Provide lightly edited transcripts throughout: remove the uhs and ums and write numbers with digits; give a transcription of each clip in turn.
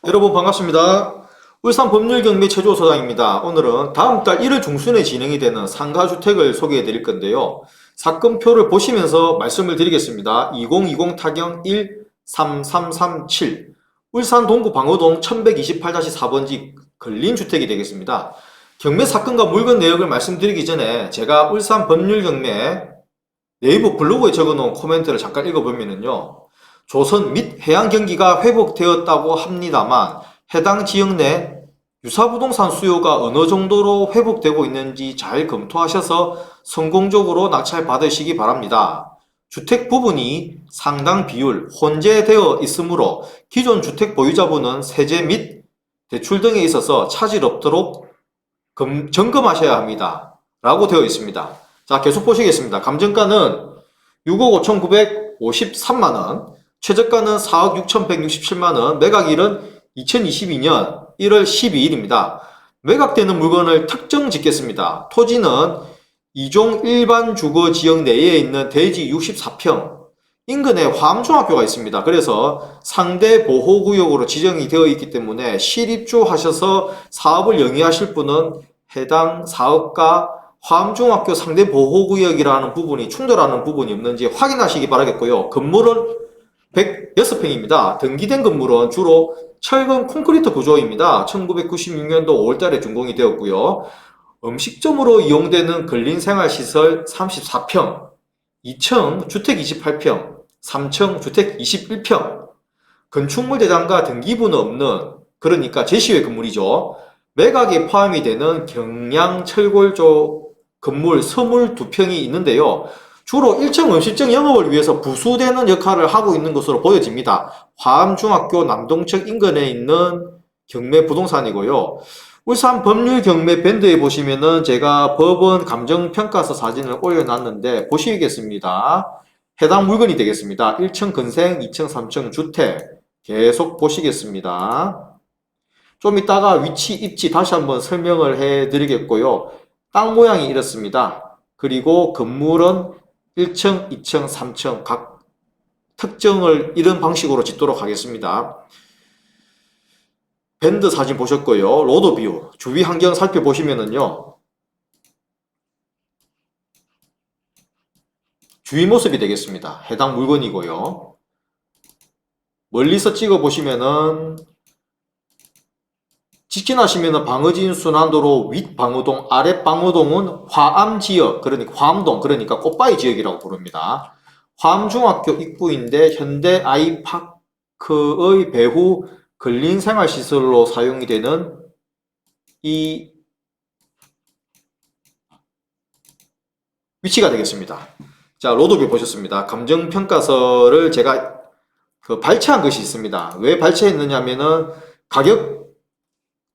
여러분 반갑습니다. 울산 법률경매 최조소장입니다. 오늘은 다음 달 1월 중순에 진행이 되는 상가주택을 소개해 드릴 건데요. 사건표를 보시면서 말씀을 드리겠습니다. 2020 타경 13337 울산 동구 방어동 1128-4번지 근린주택이 되겠습니다. 경매 사건과 물건 내역을 말씀드리기 전에 제가 울산 법률경매 네이버 블로그에 적어놓은 코멘트를 잠깐 읽어보면요. 조선 및 해양 경기가 회복되었다고 합니다만 해당 지역 내 유사부동산 수요가 어느 정도로 회복되고 있는지 잘 검토하셔서 성공적으로 낙찰받으시기 바랍니다. 주택 부분이 상당 비율 혼재되어 있으므로 기존 주택 보유자분은 세제 및 대출 등에 있어서 차질 없도록 점검하셔야 합니다. 라고 되어 있습니다. 자, 계속 보시겠습니다. 감정가는 6억 5,953만원, 최저가는 4억 6,167만원, 매각일은 2022년 1월 12일입니다. 매각되는 물건을 특정 짓겠습니다. 토지는 2종 일반 주거 지역 내에 있는 대지 64평, 인근에 화암중학교가 있습니다. 그래서 상대 보호구역으로 지정이 되어 있기 때문에 실입주하셔서 사업을 영위하실 분은 해당 사업과 화암중학교 상대 보호구역이라는 부분이 충돌하는 부분이 없는지 확인하시기 바라겠고요. 건물은 106평입니다. 등기된 건물은 주로 철근 콘크리트 구조입니다. 1996년도 5월달에 준공이 되었고요. 음식점으로 이용되는 근린생활시설 34평, 2층 주택 28평, 3층 주택 21평, 건축물 대장과 등기부는 없는, 그러니까 제시외 건물이죠. 매각에 포함이 되는 경량철골조 건물 22평이 있는데요. 주로 1층 음식점 영업을 위해서 부수되는 역할을 하고 있는 것으로 보여집니다. 화암중학교 남동측 인근에 있는 경매 부동산이고요. 울산 법률경매 밴드에 보시면은 제가 법원 감정평가서 사진을 올려놨는데 보시겠습니다. 해당 물건이 되겠습니다. 1층 근생, 2층, 3층 주택 계속 보시겠습니다. 좀 이따가 위치, 입지 다시 한번 설명을 해 드리겠고요. 땅 모양이 이렇습니다. 그리고 건물은 1층, 2층, 3층 각 특정을 이런 방식으로 짓도록 하겠습니다. 밴드 사진 보셨고요. 로드 뷰, 주위 환경 살펴보시면은요. 주위 모습이 되겠습니다. 해당 물건이고요. 멀리서 찍어 보시면은 직진하시면은 방어진 순환도로 윗 방어동, 아랫 방어동은 화암 지역, 그러니까 화암동, 그러니까 꽃바위 지역이라고 부릅니다. 화암중학교 입구인데 현대 아이파크의 배후 근린생활시설로 사용이 되는 이 위치가 되겠습니다. 자, 로드뷰 보셨습니다. 감정평가서를 제가 발췌한 것이 있습니다. 왜 발췌했느냐 하면은 가격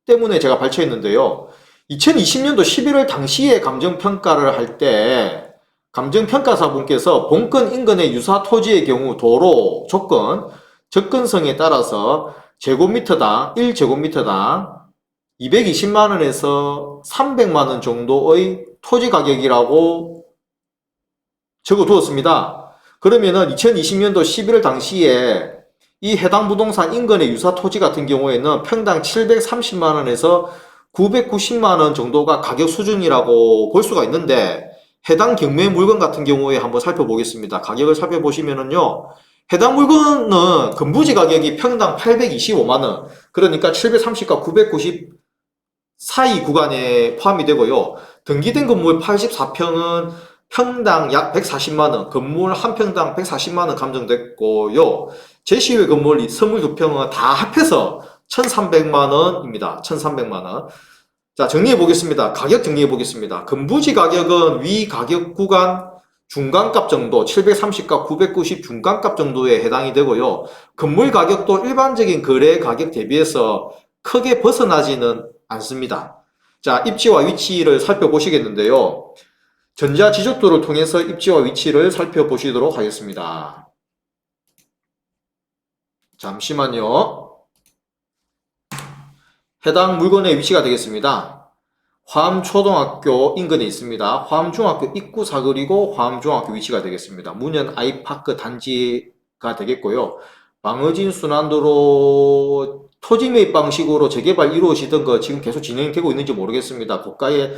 때문에 제가 발췌했는데요. 2020년도 11월 당시에 감정평가를 할 때 감정평가사분께서 본건 인근의 유사 토지의 경우 도로, 조건, 접근성에 따라서 제곱미터당 1제곱미터당 220만원에서 300만원 정도의 토지 가격이라고 적어 두었습니다. 그러면은 2020년도 11월 당시에 이 해당 부동산 인근의 유사 토지 같은 경우에는 평당 730만원에서 990만원 정도가 가격 수준이라고 볼 수가 있는데 해당 경매 물건 같은 경우에 한번 살펴보겠습니다. 가격을 살펴보시면은요. 해당 물건은 건부지 가격이 평당 825만원, 그러니까 730과 990 사이 구간에 포함이 되고요. 등기된 건물 84평은 평당 약 140만원, 건물 한 평당 140만원 감정됐고요. 제시외 건물 22평은 다 합해서 1300만원입니다. 1300만원. 자, 정리해 보겠습니다. 가격 정리해 보겠습니다. 건부지 가격은 위 가격 구간 중간값 정도, 730과 990 중간값 정도에 해당이 되고요. 건물 가격도 일반적인 거래 가격 대비해서 크게 벗어나지는 않습니다. 자, 입지와 위치를 살펴보시겠는데요. 전자지적도를 통해서 입지와 위치를 살펴보시도록 하겠습니다. 잠시만요. 해당 물건의 위치가 되겠습니다. 화암초등학교 인근에 있습니다. 화암중학교 입구 사거리고 화암중학교 위치가 되겠습니다. 문현 아이파크 단지가 되겠고요. 방어진 순환도로 토지 매입 방식으로 재개발 이루어지던 거 지금 계속 진행되고 있는지 모르겠습니다. 고가의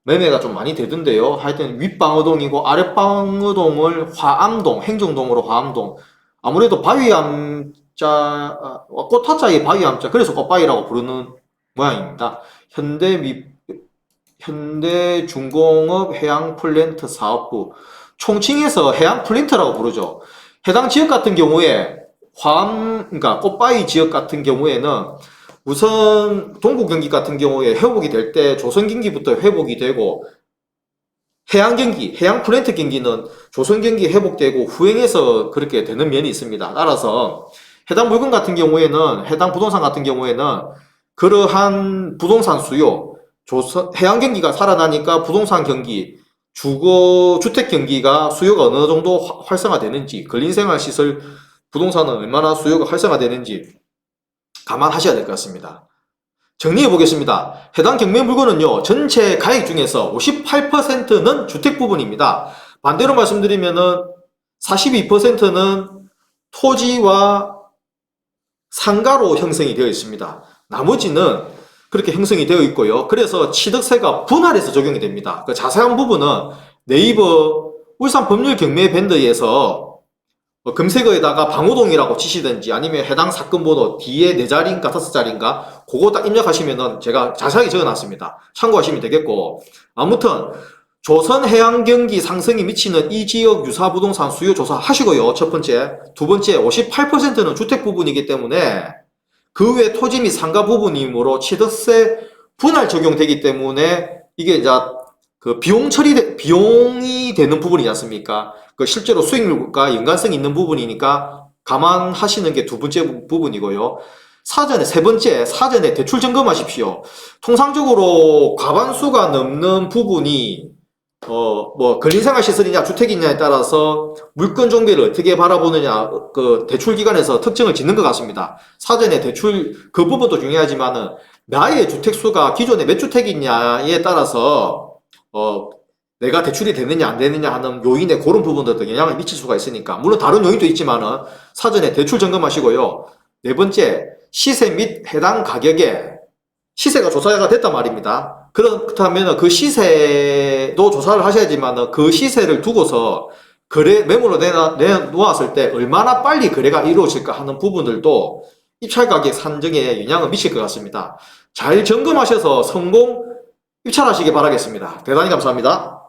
매매가 좀 많이 되던데요. 하여튼 윗방어동이고 아랫방어동을 화암동, 행정동으로 화암동. 아무래도 바위암자, 꽃화자의 바위암자, 그래서 꽃바위라고 부르는 모양입니다. 현대중공업 해양플랜트 사업부. 총칭해서 해양플랜트라고 부르죠. 해당 지역 같은 경우에 그러니까 꽃바위 지역 같은 경우에는 우선 동구경기 같은 경우에 회복이 될 때 조선경기부터 회복이 되고 해양경기, 해양플랜트 경기는 조선경기 회복되고 후행해서 그렇게 되는 면이 있습니다. 따라서 해당 물건 같은 경우에는 해당 부동산 같은 경우에는 그러한 부동산 수요, 해양경기가 살아나니까 부동산 경기, 주택 경기가 수요가 어느 정도 활성화되는지, 근린생활시설 부동산은 얼마나 수요가 활성화되는지 감안하셔야 될 것 같습니다. 정리해 보겠습니다. 해당 경매 물건은요, 전체 가액 중에서 58%는 주택 부분입니다. 반대로 말씀드리면은 42%는 토지와 상가로 형성이 되어 있습니다. 나머지는 그렇게 형성이 되어 있고요. 그래서 취득세가 분할해서 적용이 됩니다. 그 자세한 부분은 네이버 울산 법률 경매 밴드에서 검색어에다가 방호동이라고 치시든지 아니면 해당 사건 번호 뒤에 4자리인가 5자리인가 그거 딱 입력하시면은 제가 자세하게 적어놨습니다. 참고하시면 되겠고, 아무튼 조선 해양 경기 상승이 미치는 이 지역 유사 부동산 수요 조사 하시고요. 첫 번째. 두 번째, 58%는 주택 부분이기 때문에 그 외 토지 및 상가 부분이므로 취득세 분할 적용되기 때문에 이게 이제 그 비용이 되는 부분이지 않습니까? 그 실제로 수익률과 연관성이 있는 부분이니까 감안하시는 게 두 번째 부분이고요. 세 번째, 사전에 대출 점검하십시오. 통상적으로 과반수가 넘는 부분이, 근린생활시설이냐, 주택이냐에 따라서 물건 종배를 어떻게 바라보느냐, 그 대출기관에서 특징을 짓는 것 같습니다. 사전에 대출, 그 부분도 중요하지만은, 나의 주택수가 기존에 몇 주택이냐에 따라서, 내가 대출이 되느냐 안 되느냐 하는 요인에 그런 부분들도 영향을 미칠 수가 있으니까, 물론 다른 요인도 있지만은 사전에 대출 점검하시고요. 네 번째, 시세 및 해당 가격에 시세가 조사가 됐단 말입니다. 그렇다면 그 시세도 조사를 하셔야지만 그 시세를 두고서 매물로 내놓았을 때 얼마나 빨리 거래가 이루어질까 하는 부분들도 입찰 가격 산정에 영향을 미칠 것 같습니다. 잘 점검하셔서 성공 입찰하시기 바라겠습니다. 대단히 감사합니다.